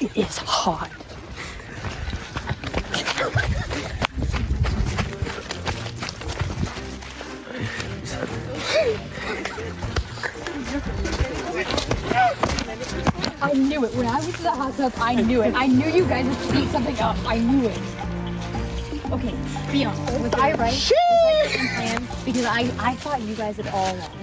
It is hot. I knew it. When I went to the hot tub, I knew it. I knew you guys would speed something up. I knew it. Okay, be honest. Was I right? Was that your plan? Because I thought you guys had all lost.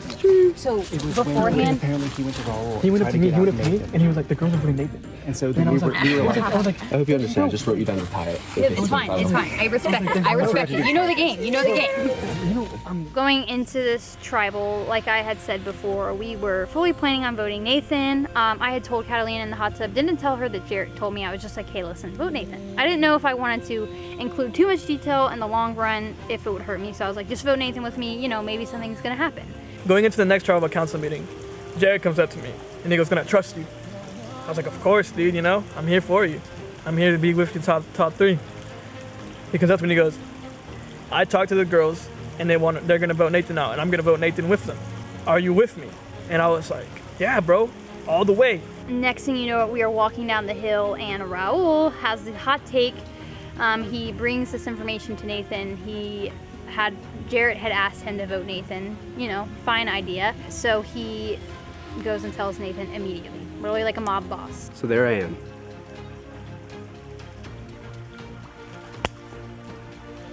So beforehand, apparently he went to Raul. He went up to me, and he was like, the girls are voting Nathan. And so then we were like, I was like, I hope you understand. I just wrote you down to tie it. it's fine. It's fine. I respect it. I respect it. You know the game. You know the game. Going into this tribal, like I had said before, we were fully planning on voting Nathan. I had told Catalina in the hot tub, didn't tell her that Jarrett told me. I was just like, hey, listen, vote Nathan. I didn't know if I wanted to include too much detail in the long run, if it would hurt me. So I was like, just vote Nathan with me. You know, maybe something's gonna happen. Going into the next tribal council meeting, Jarrett comes up to me and he goes, "Can I trust you?" I was like, "Of course, dude. You know, I'm here for you. I'm here to be with you top three." He comes up to me and he goes, "I talked to the girls and they're gonna vote Nathan out, and I'm gonna vote Nathan with them. Are you with me?" And I was like, "Yeah, bro, all the way." Next thing you know, we are walking down the hill and Raul has the hot take. He brings this information to Nathan. Jarrett had asked him to vote Nathan, you know, fine idea. So he goes and tells Nathan immediately, really like a mob boss. So there I am.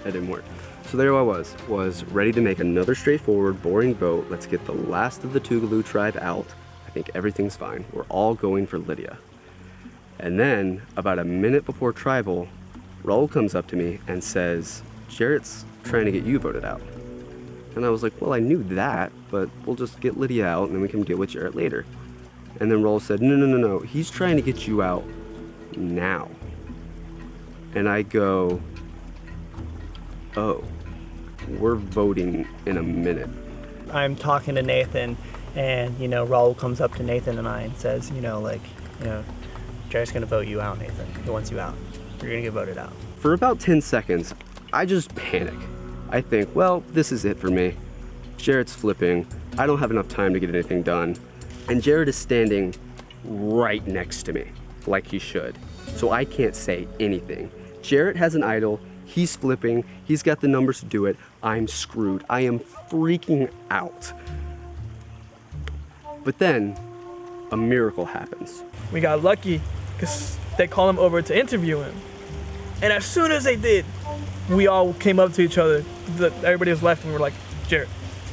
That didn't work. So there I was ready to make another straightforward, boring vote. Let's get the last of the Tougaloo tribe out. I think everything's fine. We're all going for Lydia. And then, about a minute before tribal, Raul comes up to me and says, "Jarrett's trying to get you voted out." And I was like, "Well, I knew that, but we'll just get Lydia out and then we can deal with Jarrett later." And then Raul said, No, he's trying to get you out now." And I go, "Oh, we're voting in a minute." I'm talking to Nathan, and, you know, Raul comes up to Nathan and I and says, Jarrett's gonna vote you out, Nathan. He wants you out. You're gonna get voted out. For about 10 seconds, I just panic. I think, well, this is it for me. Jarrett's flipping. I don't have enough time to get anything done. And Jarrett is standing right next to me, like he should. So I can't say anything. Jarrett has an idol. He's flipping. He's got the numbers to do it. I'm screwed. I am freaking out. But then, a miracle happens. We got lucky because they called him over to interview him. And as soon as they did, we all came up to each other. Everybody was left and we're like, "Jarrett,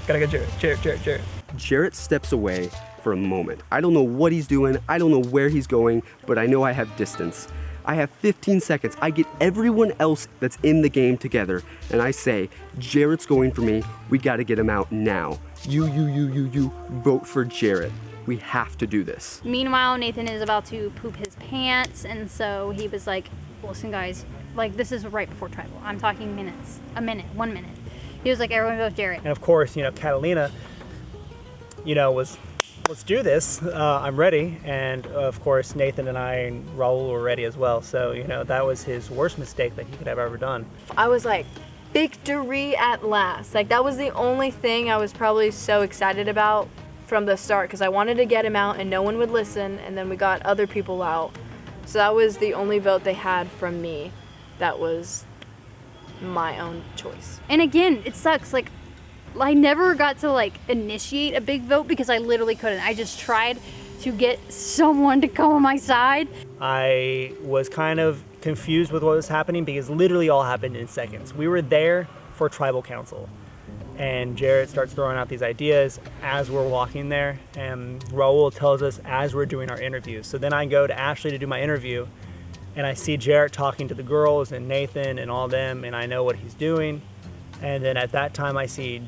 gotta get Jarrett. Jarrett steps away for a moment. I don't know what he's doing. I don't know where he's going, but I know I have distance. I have 15 seconds. I get everyone else that's in the game together, and I say, "Jarrett's going for me. We gotta get him out now. You, vote for Jarrett. We have to do this." Meanwhile, Nathan is about to poop his pants, and so he was like, "Listen, guys, like, this is right before tribal. I'm talking minutes. 1 minute. He was like, everyone vote Jarrett." And of course, Catalina, was, "Let's do this. I'm ready." And of course, Nathan and I and Raul were ready as well. So, that was his worst mistake that he could have ever done. I was like, victory at last. Like, that was the only thing I was probably so excited about from the start, because I wanted to get him out and no one would listen, and then we got other people out. So that was the only vote they had from me. That was my own choice. And again, it sucks. Like, I never got to initiate a big vote because I literally couldn't. I just tried to get someone to come on my side. I was kind of confused with what was happening because literally all happened in seconds. We were there for tribal council, and Jarrett starts throwing out these ideas as we're walking there, and Raul tells us as we're doing our interviews. So then I go to Ashley to do my interview, and I see Jarrett talking to the girls and Nathan and all them, and I know what he's doing. And then at that time I hear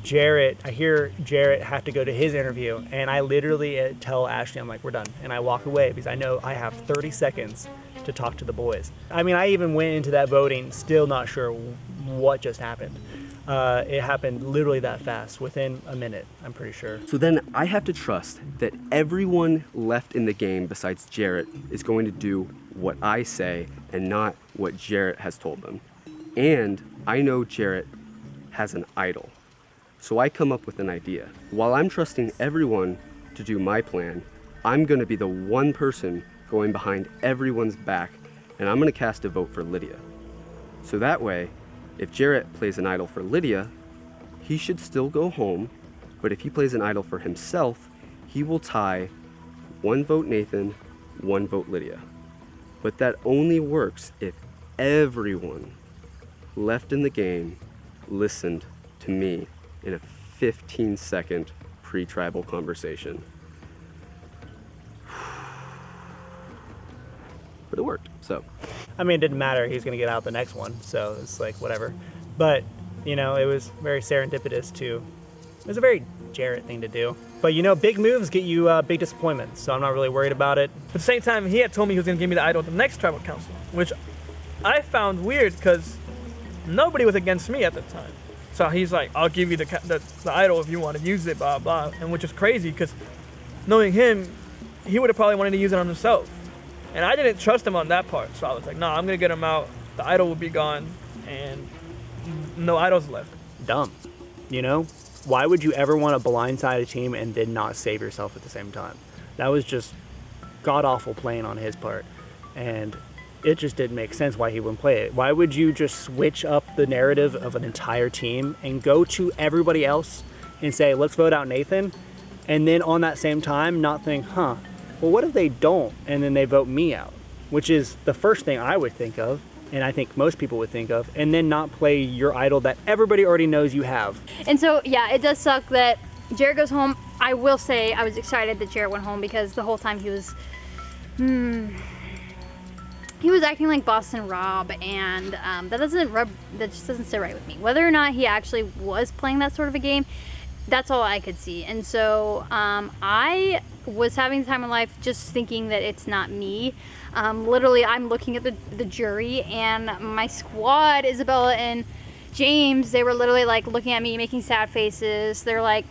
Jarrett have to go to his interview, and I literally tell Ashley, I'm like, "We're done." And I walk away because I know I have 30 seconds to talk to the boys. I mean, I even went into that voting still not sure what just happened. It happened literally that fast, within a minute, I'm pretty sure. So then I have to trust that everyone left in the game besides Jarrett is going to do what I say and not what Jarrett has told them. And I know Jarrett has an idol. So I come up with an idea. While I'm trusting everyone to do my plan, I'm gonna be the one person going behind everyone's back, and I'm gonna cast a vote for Lydia. So that way, if Jarrett plays an idol for Lydia, he should still go home, but if he plays an idol for himself, he will tie 1 vote Nathan, 1 vote Lydia. But that only works if everyone left in the game listened to me in a 15-second pre-tribal conversation. But it worked, so. I mean, it didn't matter. He's going to get out the next one, so it's like, whatever. But, you know, it was very serendipitous, too. It was a very Jarrett thing to do. But, you know, big moves get you big disappointments, so I'm not really worried about it. At the same time, he had told me he was going to give me the idol at the next tribal council, which I found weird because nobody was against me at the time. So he's like, I'll give you the idol if you want to use it, blah, blah. And which is crazy because knowing him, he would have probably wanted to use it on himself. And I didn't trust him on that part. So I was like, nah, I'm going to get him out. The idol will be gone and no idols left. Dumb, you know? Why would you ever want to blindside a team and then not save yourself at the same time? That was just god-awful playing on his part. And it just didn't make sense why he wouldn't play it. Why would you just switch up the narrative of an entire team and go to everybody else and say, let's vote out Nathan, and then on that same time not think, well, what if they don't and then they vote me out? Which is the first thing I would think of, and I think most people would think of, and then not play your idol that everybody already knows you have. And so, yeah, it does suck that Jarrett goes home. I will say I was excited that Jarrett went home because the whole time he was acting like Boston Rob, and that just doesn't sit right with me. Whether or not he actually was playing that sort of a game, that's all I could see. And so I was having the time of life just thinking that it's not me. Literally, I'm looking at the jury, and my squad, Isabella and James, they were literally like looking at me, making sad faces. They're like,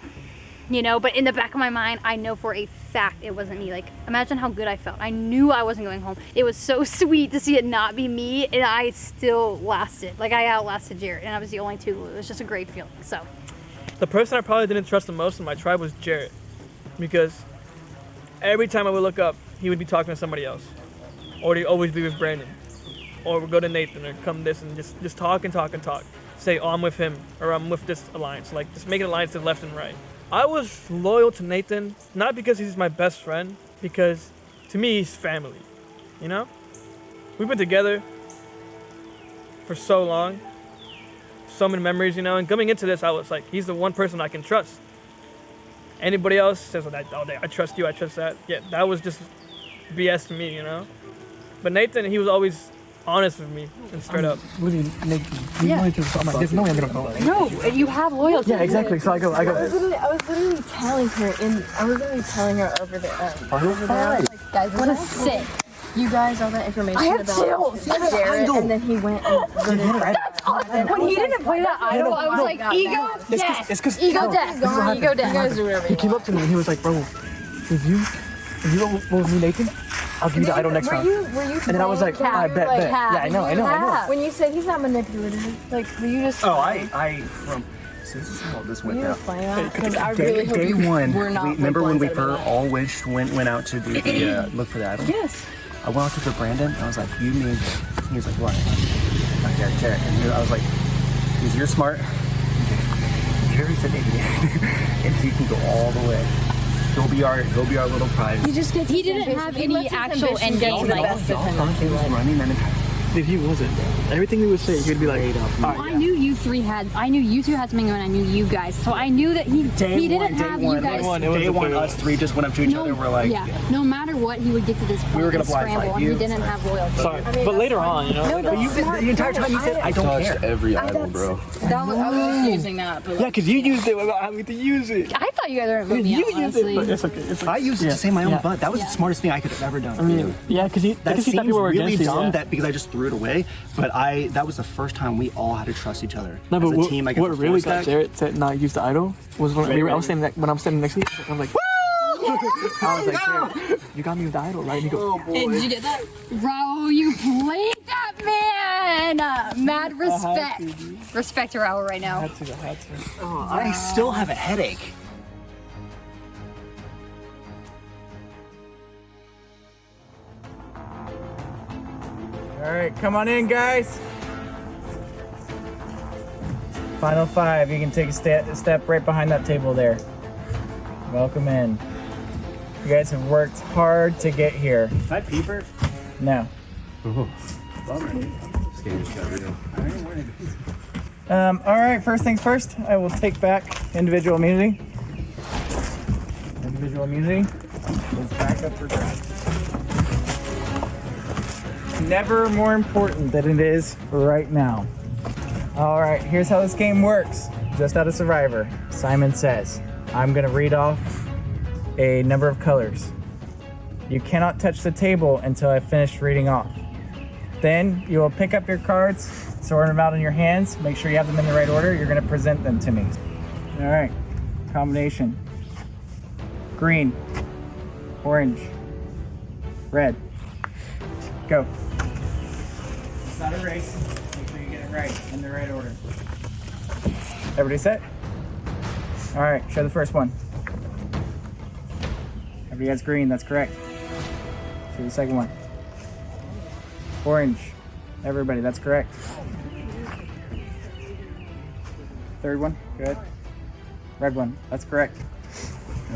you know, but in the back of my mind, I know for a fact it wasn't me. Like, imagine how good I felt. I knew I wasn't going home. It was so sweet to see it not be me, and I still lasted. Like, I outlasted Jarrett, and I was the only two. It was just a great feeling, so. The person I probably didn't trust the most in my tribe was Jarrett, because every time I would look up, he would be talking to somebody else, or he'd always be with Brandon, or we'd go to Nathan, or come this, and just talk and talk and talk. Say, oh, I'm with him, or I'm with this alliance. Like, just make an alliance to left and right. I was loyal to Nathan, not because he's my best friend, because to me, he's family, you know? We've been together for so long, so many memories, you know, and coming into this, I was like, he's the one person I can trust. Anybody else says, oh, I trust you, I trust that. Yeah, that was just BS to me, you know? But Nathan, he was always honest with me and straight up. Really, Nathan, you wanted to, I'm like, there's no way I'm gonna go. No, you have loyalty. Yeah, exactly. So I go. I was literally telling her over there. Like, guys, What a sick. you guys all that information I have about chills. Jarrett, and then he went and voted When he didn't play that idol, I was like, ego death. It's because Ego death. Ego death. He came up to me and he was like, bro, if you go with me, Nathan, I'll give you the idol next round. Were you And then I was like, I bet. Yeah, I know. When you said he's not manipulative, like, were you just? Since all this went You down. just playing that? 'Cause I really hope Day you one, were not, remember when we blindsided by that. all went out to do the look for the idol? Yes. I went out to Brandon. I was like, you need it. He was like, what? Like, Jarrett. And I was like, because you're smart. Jarrett's an idiot, and he can go all the way. Go be our little prize. He didn't have any actual end game. Like, Y'all thought he was running that entire. Dude, he wasn't. Everything we would say, he'd be like, I knew you two had something going. I knew you guys, so I knew that he didn't have you guys. Day one, us three just went up to each other. We're like, no matter what, he would get to this point. We were gonna and scramble, blindside and you. he didn't have loyalty. sorry. But later on, you know. but you the entire time you said, I don't care. Touched every idol, bro. I was just using that, but Yeah, because you used it without having to use it. I thought you guys were voting me out, You used it, honestly. but it's okay. It's okay. I used it to say my own Yeah. butt. That was the smartest thing I could have ever done. I mean, yeah, because he that thought seems people were really against you. dumb Yeah. that because I just threw it away. But that was the first time we all had to trust each other No, as but a team. I guess what really got Jarrett to not use the idol was when I was standing when I'm standing next to you. I was like, I was like, Jarrett, you got me with the idol, right? And he goes, Did you get that? Bro, you played that man! Mad respect. Respect to Raul right now. I had to. I still have a headache. All right, come on in, guys. Final 5. You can take a step right behind that table there. Welcome in. You guys have worked hard to get here. Is that Peeper? No. Oh, bummer. This game just got real. All right, first things first, I will take back individual immunity. Individual immunity is back up for grabs. Never more important than it is right now. All right, here's how this game works. Just out of Survivor, Simon says, I'm gonna read off a number of colors. You cannot touch the table until I finish reading off. Then you will pick up your cards, sort them out in your hands, make sure you have them in the right order. You're gonna present them to me. All right, combination. Green, orange, red. Go. It's not a race. Make sure you get it right, in the right order. Everybody set? All right, show the first one. Everybody has green, that's correct. Show the second one. Orange. Everybody, that's correct. Third one, good. Red one, that's correct.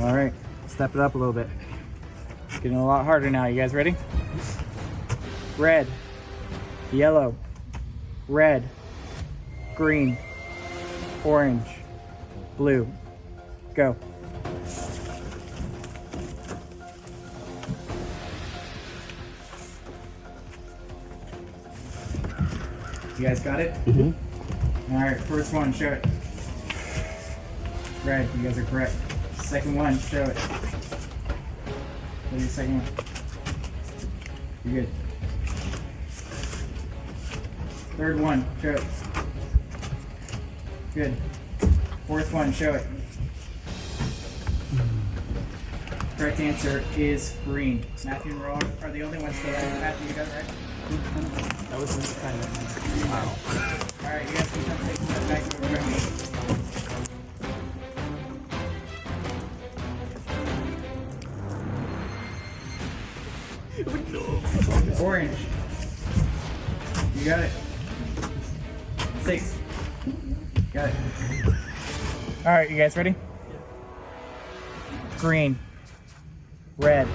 All right, step it up a little bit. It's getting a lot harder now. You guys ready? Red, yellow, red, green, orange, blue. Go. You guys got it? Mm-hmm. All right, first one, show it. Red, you guys are correct. Second one, show it. What is the second one? You're good. Third one, show it. Good. Fourth one, show it. Correct answer is green. Matthew and Rowan are the only ones still right. Matthew, you got it right? That was kind of wow. Alright, you guys can come take that back to the room. Orange. You got it. 6. Got it. Alright, you guys ready? Green. Red.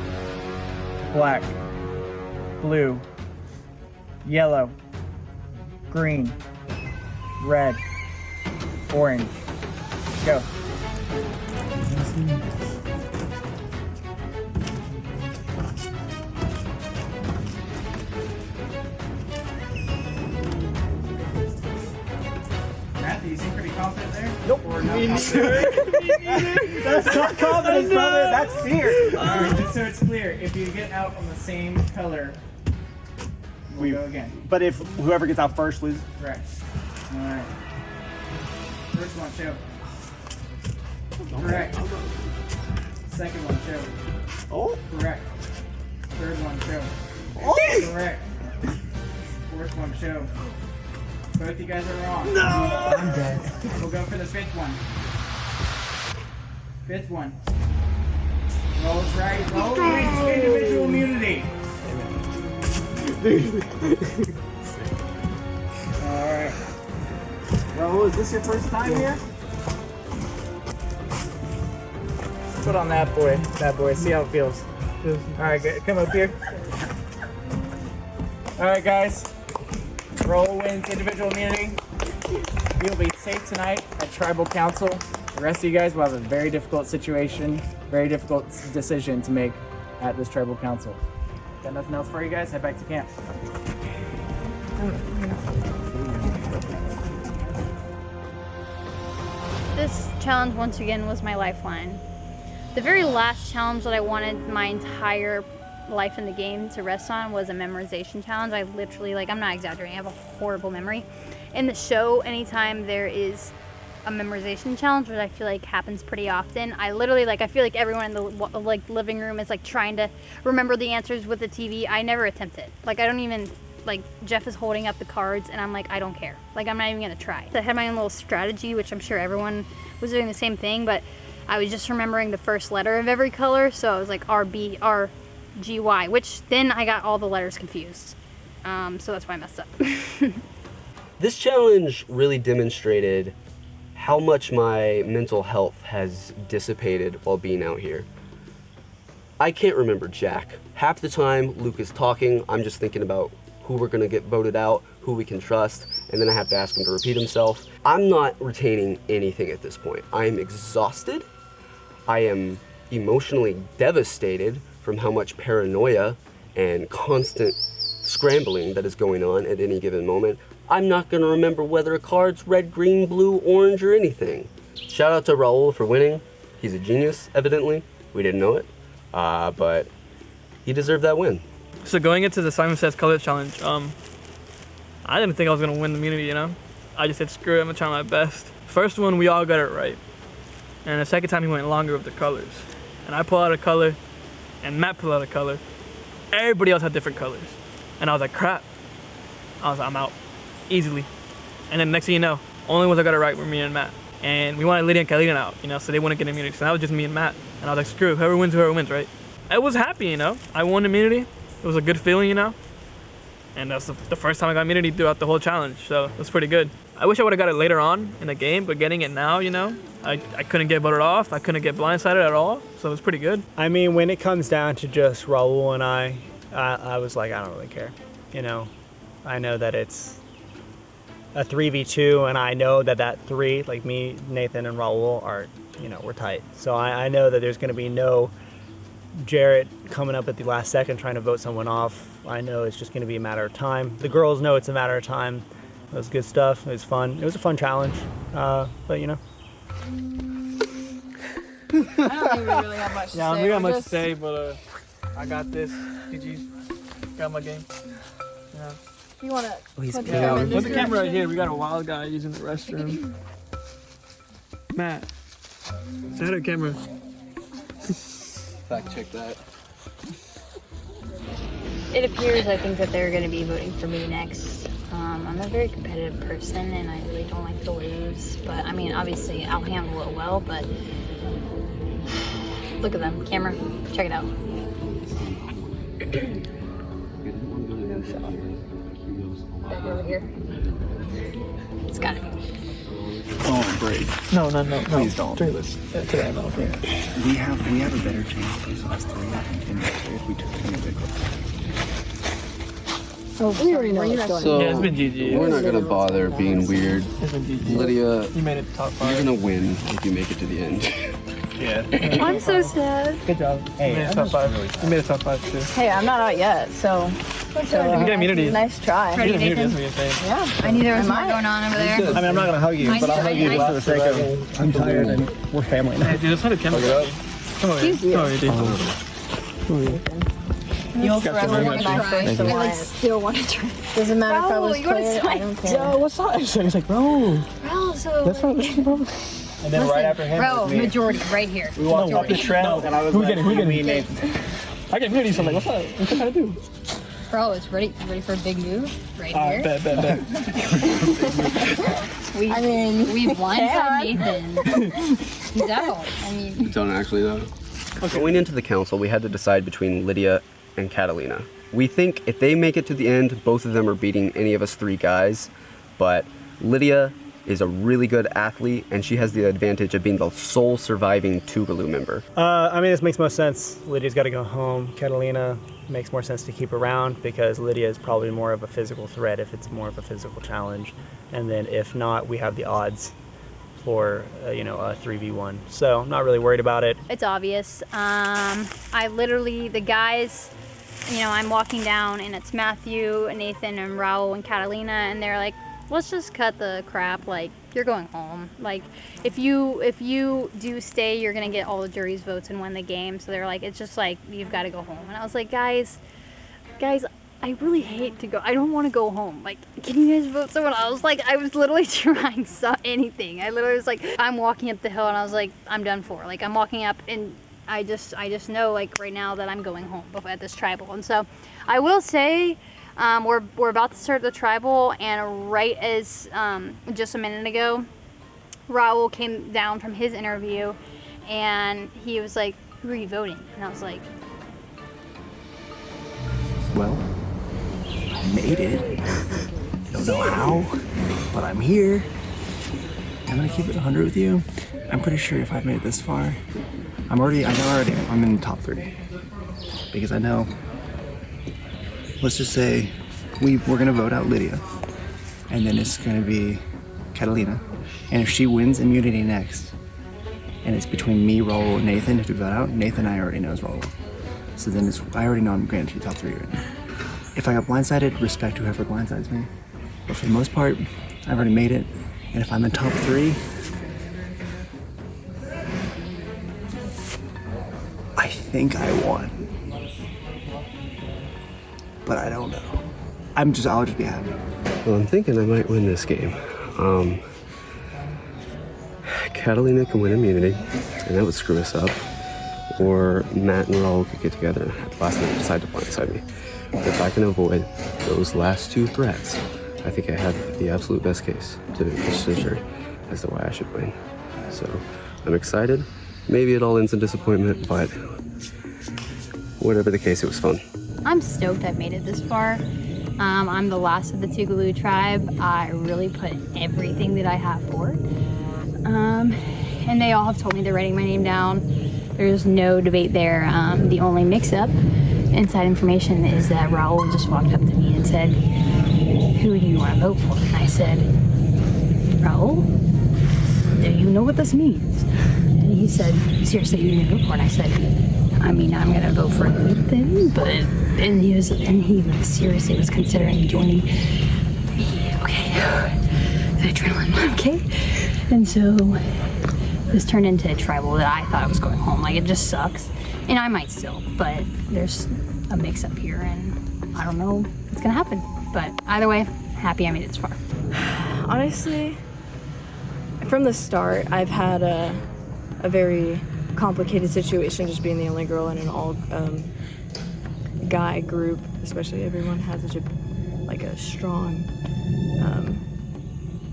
Black. Blue. Yellow. Green. Red. Orange. Go. Matthew, you seem pretty confident there? Nope. Or not confident? That's not confidence, brother. That's fear. Alright, just so it's clear, if you get out on the same color, we'll go again. But if whoever gets out first loses. Correct. Alright. First one, show. Correct. Second one, show. Oh. Correct. Third one, show. Oh. Correct. Fourth one, show. Both you guys are wrong. No. I'm dead. We'll go for the fifth one. Fifth one. Rolls right. Roll wins individual immunity. Alright. Bro, is this your first time here? Put on that boy, see how it feels. Alright, come up here. Alright guys, Roll wins individual immunity. You'll be safe tonight at Tribal Council. The rest of you guys will have a very difficult situation, very difficult decision to make at this Tribal Council. Got nothing else for you guys? Head back to camp. This challenge, once again, was my lifeline. The very last challenge that I wanted my entire life in the game to rest on was a memorization challenge. I literally, I'm not exaggerating, I have a horrible memory. In the show, anytime there is a memorization challenge, which I feel like happens pretty often, I literally, I feel like everyone in the living room is trying to remember the answers with the TV. I never attempt it. I don't even, Jeff is holding up the cards and I'm I don't care. I'm not even gonna try. I had my own little strategy, which I'm sure everyone was doing the same thing, but I was just remembering the first letter of every color, so I was R, B, R, G, Y, which then I got all the letters confused. So that's why I messed up. This challenge really demonstrated how much my mental health has dissipated while being out here. I can't remember Jack. Half the time Luke is talking, I'm just thinking about who we're gonna get voted out, who we can trust, and then I have to ask him to repeat himself. I'm not retaining anything at this point. I am exhausted. I am emotionally devastated from how much paranoia and constant scrambling that is going on at any given moment. I'm not gonna remember whether a card's red, green, blue, orange, or anything. Shout out to Raul for winning. He's a genius, evidently. We didn't know it, but he deserved that win. So going into the Simon Says Color Challenge, I didn't think I was gonna win the immunity, you know? I just said, screw it, I'm gonna try my best. First one, we all got it right. And the second time he went longer with the colors. And I pulled out a color, and Matt pulled out a color. Everybody else had different colors. And I was like, crap. I was like, I'm out. Easily. And then next thing you know, only ones I got it right were me and Matt. And we wanted Lydia and Catalina out, you know, so they wouldn't get immunity. So that was just me and Matt. And I was like, screw, whoever wins, right? I was happy, you know? I won immunity. It was a good feeling, you know? And that's the first time I got immunity throughout the whole challenge, so it was pretty good. I wish I would have got it later on in the game, but getting it now, you know, I couldn't get voted off. I couldn't get blindsided at all, so it was pretty good. I mean, when it comes down to just Raul and I was like, I don't really care. You know, I know that it's a 3v2, and I know that three, like me, Nathan, and Raul are, you know, we're tight. So I know that there's going to be no Jarrett coming up at the last second trying to vote someone off. I know it's just going to be a matter of time. The girls know it's a matter of time. It was good stuff. It was fun. It was a fun challenge, but you know. I don't think we really have much to say. Yeah, we got We're much just- to say, but I got this. GG's. Got my game. Yeah. You want to he's put the peeing. camera in Put this the camera right direction? here. We got a wild guy using the restroom. Matt. Say hi to the camera. Fact check that. It appears, I think, that they're going to be voting for me next. I'm a very competitive person, and I really don't like to lose. But, I mean, obviously, I'll handle it well, but look at them. Camera, check it out. No shot. Back over here. It's got to be. Oh, great. No. Please don't. Drink this. Today, no. Okay. We have a better chance these last three if we took it in a big group. Oh, we already know what's going So Yeah, it's been GG. we're not gonna bother being weird. It's been GG. Lydia, You made it to top you're 5. gonna win if you make it to the end. Yeah. I'm so sad. Good job. Hey, you made it I'm top just 5. really You made it top 5 too. Hey, I'm not out yet, so. You get immunity. Nice try. Ready, You get immunity, Nathan? that's what you're saying. Yeah. I knew there was Am more I? going on over there. I mean, I'm not gonna hug you, I but I'll know, hug you I- just for the sake of I'm tired and we're family now. Hey, dude, let's not a camera. Come over here. Come over here, dude. You'll Got forever some be more my shit. face. I like still want to try. Doesn't matter if I was Raul, you wanna clear, I try? don't care. Yo, what's up? It's like, bro. Bro, so That's not. And then right after him, bro, was me. majority right here. We walked up the trail, and I was Who like, getting- who you, getting- me, Nathan. I get immunity, so I'm like, what's up? What's that gotta do? Bro, it's ready for a big move right Alright, here. bet. We blindsided Nathan. He's out. I mean, Don't actually though. Going into the council, we had to decide between Lydia and Catalina. We think if they make it to the end, both of them are beating any of us three guys, but Lydia is a really good athlete, and she has the advantage of being the sole surviving Tougaloo member. I mean, this makes most sense. Lydia's got to go home. Catalina makes more sense to keep around because Lydia is probably more of a physical threat if it's more of a physical challenge. And then if not, we have the odds for, a 3v1. So I'm not really worried about it. it's obvious. I literally, the guys, I'm walking down and it's Matthew, Nathan, and Raul and Catalina, and they're like, let's just cut the crap. Like, you're going home. Like, if you do stay, you're gonna get all the jury's votes and win the game. So they're like, it's just like, you've got to go home. And I was like, guys, I really hate to go. I don't want to go home. Like, can you guys vote someone else? Like, I was literally trying anything. I literally was like, I'm walking up the hill and I was like, I'm done for. Like, I'm walking up and I just know, like, right now that I'm going home at this tribal. And so I will say, we're about to start the tribal, and right as just a minute ago, Raul came down from his interview and he was like, who are you voting? And I was like, Well, made it. I don't know how, but I'm here. I'm gonna keep it 100 with you. I'm pretty sure if I've made it this far, I'm in the top 3. Because I know, let's just say we're gonna vote out Lydia. And then it's gonna be Catalina. And if she wins immunity next, and it's between me, Raul, and Nathan to vote out, Nathan I already know is Raul. So then I already know I'm granted top 3 right now. If I got blindsided, respect whoever blindsides me. But for the most part, I've already made it. And if I'm in top 3, I think I won. But I don't know. I'll just be happy. Well, I'm thinking I might win this game. Catalina can win immunity, and that would screw us up. Or Matt and Raul could get together at the last minute and decide to blindside me. But if I can avoid those last 2 threats, I think I have the absolute best case to pitch to the jury as to why I should win. So I'm excited. Maybe it all ends in disappointment, but whatever the case, it was fun. I'm stoked I made it this far. I'm the last of the Tougaloo tribe. I really put everything that I have forward. And they all have told me they're writing my name down. There's no debate there. The only mix-up inside information is that Raul just walked up to me and said, "Who do you want to vote for?" And I said, "Raul, do you know what this means?" And he said, "Seriously, who do you want to vote for?" And I said, "I mean, I'm gonna vote for Nathan, but..." And he seriously was considering joining me. Okay, the adrenaline, okay? And so this turned into a tribal that I thought I was going home. Like, it just sucks. And I might still, but there's a mix up here and I don't know what's gonna happen. But either way, happy I made it this far. Honestly, from the start, I've had a very complicated situation just being the only girl in an all guy group, especially everyone has such a strong,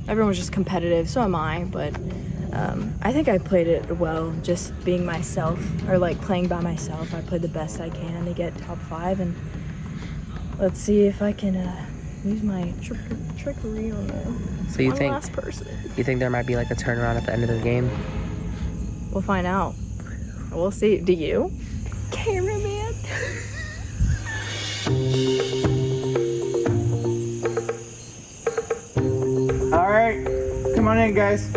everyone's just competitive, so am I, but I think I played it well, just being myself, or playing by myself. I played the best I can to get top 5, and let's see if I can use my trickery on the last person. You think there might be a turnaround at the end of the game? We'll find out. We'll see. Do you? Cameraman. All right, come on in, guys.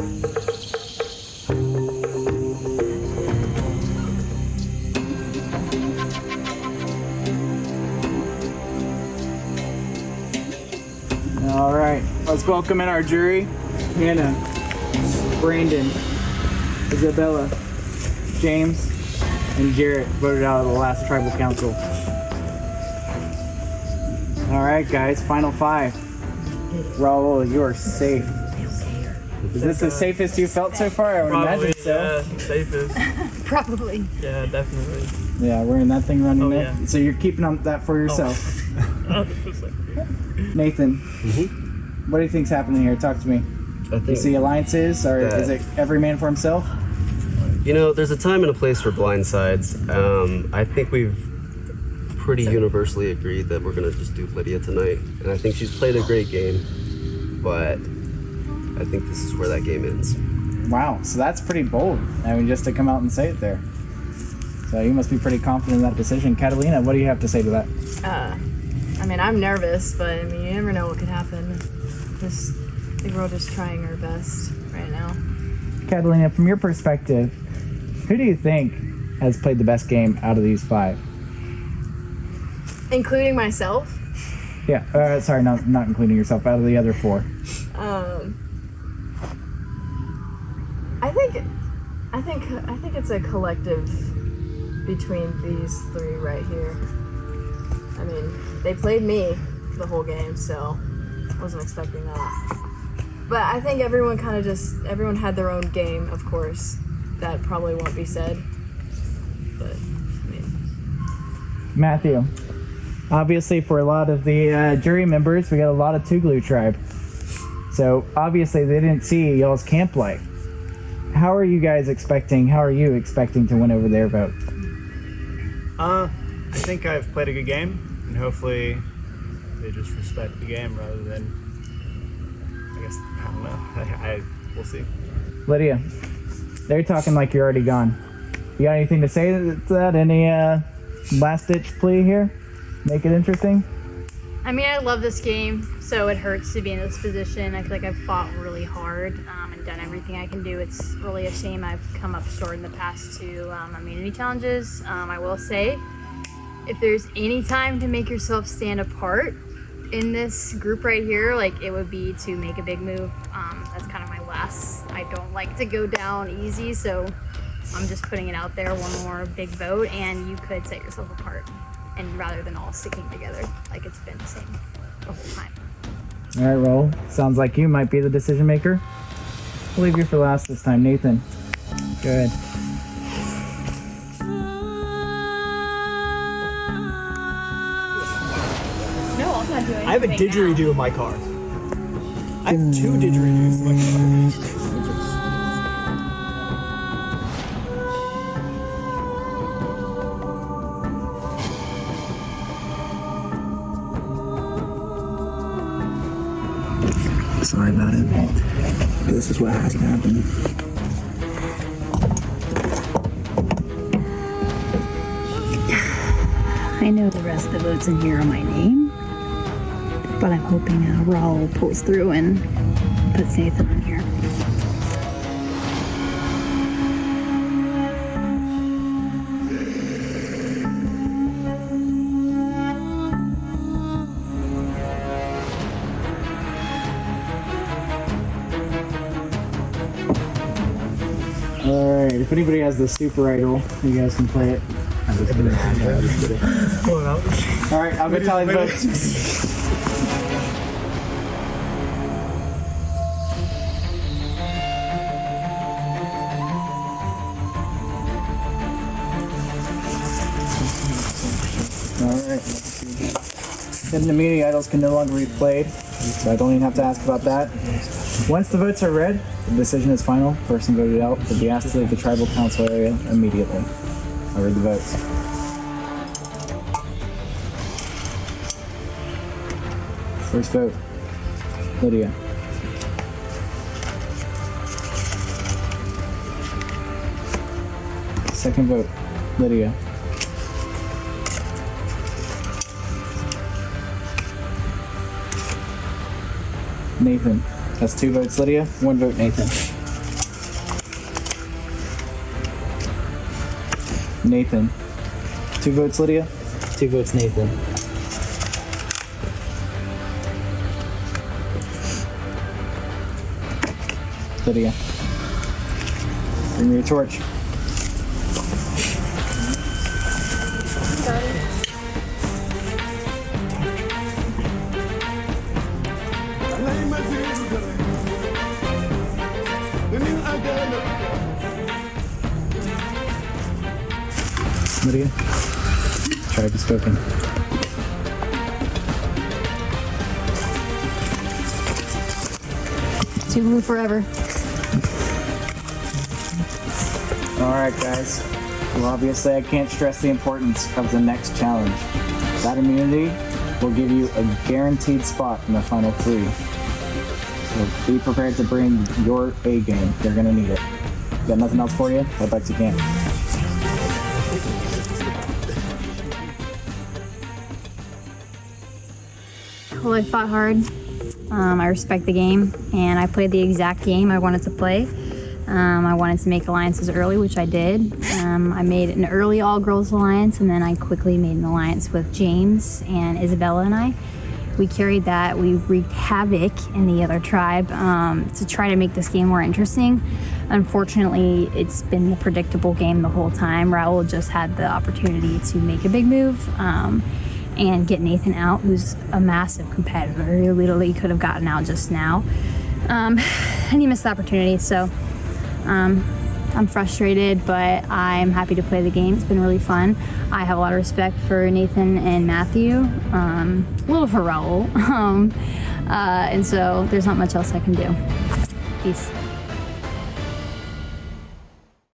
All right, let's welcome in our jury. Hannah, Brandon, Isabella, James, and Jarrett voted out of the last tribal council. All right, guys, final 5. Raul, you are safe. Is this the safest you felt so far? I would imagine so. Yeah, safest. Probably. Yeah, definitely. Yeah, wearing that thing around your neck. Yeah. So you're keeping on that for yourself. Nathan, what do you think's happening here? Talk to me. You see alliances, or is it every man for himself? You know, there's a time and a place for blindsides. I think we've pretty universally agreed that we're gonna just do Lydia tonight, and I think she's played a great game, but I think this is where that game ends. Wow, so that's pretty bold. I mean, just to come out and say it there. So you must be pretty confident in that decision. Catalina, what do you have to say to that? I mean, I'm nervous, but I mean, you never know what could happen. I think we're all just trying our best right now. Catalina, from your perspective, who do you think has played the best game out of these 5? Including myself? Yeah, sorry, not including yourself, out of the other 4. I think it's a collective between these 3 right here. I mean, they played me the whole game, so I wasn't expecting that. But I think everyone everyone had their own game, of course. That probably won't be said. But, I mean. Matthew, obviously for a lot of the jury members, we got a lot of Tougaloo tribe. So obviously they didn't see y'all's camp life. How are you expecting to win over their vote? I think I've played a good game, and hopefully they just respect the game rather than, I guess, I don't know. We'll see. Lydia, they're talking like you're already gone. You got anything to say to that? Any last-ditch plea here? Make it interesting? I mean, I love this game, so it hurts to be in this position. I feel like I've fought really hard and done everything I can do. It's really a shame I've come up short in the past two immunity challenges. I will say, if there's any time to make yourself stand apart in this group right here, like, it would be to make a big move. That's kind of my last. I don't like to go down easy, so I'm just putting it out there. One more big vote, and you could set yourself apart. And rather than all sticking together, like it's been the same the whole time. All right, Raul. Sounds like you might be the decision maker. I'll leave you for last this time, Nathan. Go ahead. No, I'm not doing anything. I have a didgeridoo in my car. I have 2 didgeridoos in my car. Sorry about it. This is what has to happen. I know the rest of the votes in here are my name, but I'm hoping Raul pulls through and puts Nathan on here. Alright, if anybody has the Super Idol, you guys can play it. Alright, I'm gonna tally the votes. Alright. Hidden immunity idols can no longer be played, so I don't even have to ask about that. Once the votes are read, the decision is final. Person voted out will be asked to leave the tribal council area immediately. I'll read the votes. First vote, Lydia. Second vote, Lydia. Nathan. That's 2 votes, Lydia. 1 vote, Nathan. Nathan. 2 votes, Lydia. 2 votes, Nathan. Lydia. Bring me your torch. Lydia, try to be spoken. Two blue forever. Alright guys, well obviously I can't stress the importance of the next challenge. That immunity will give you a guaranteed spot in the final 3. So be prepared to bring your A game, you're gonna need it. Got nothing else for you? Head back to camp. Well, I fought hard. I respect the game, and I played the exact game I wanted to play. I wanted to make alliances early, which I did. I made an early all-girls alliance, and then I quickly made an alliance with James and Isabella and I. We carried that. We wreaked havoc in the other tribe to try to make this game more interesting. Unfortunately, it's been the predictable game the whole time. Raul just had the opportunity to make a big move and get Nathan out, who's a massive competitor. He literally could have gotten out just now. And he missed the opportunity, so I'm frustrated, but I'm happy to play the game. It's been really fun. I have a lot of respect for Nathan and Matthew, a little for Raul, and so there's not much else I can do. Peace.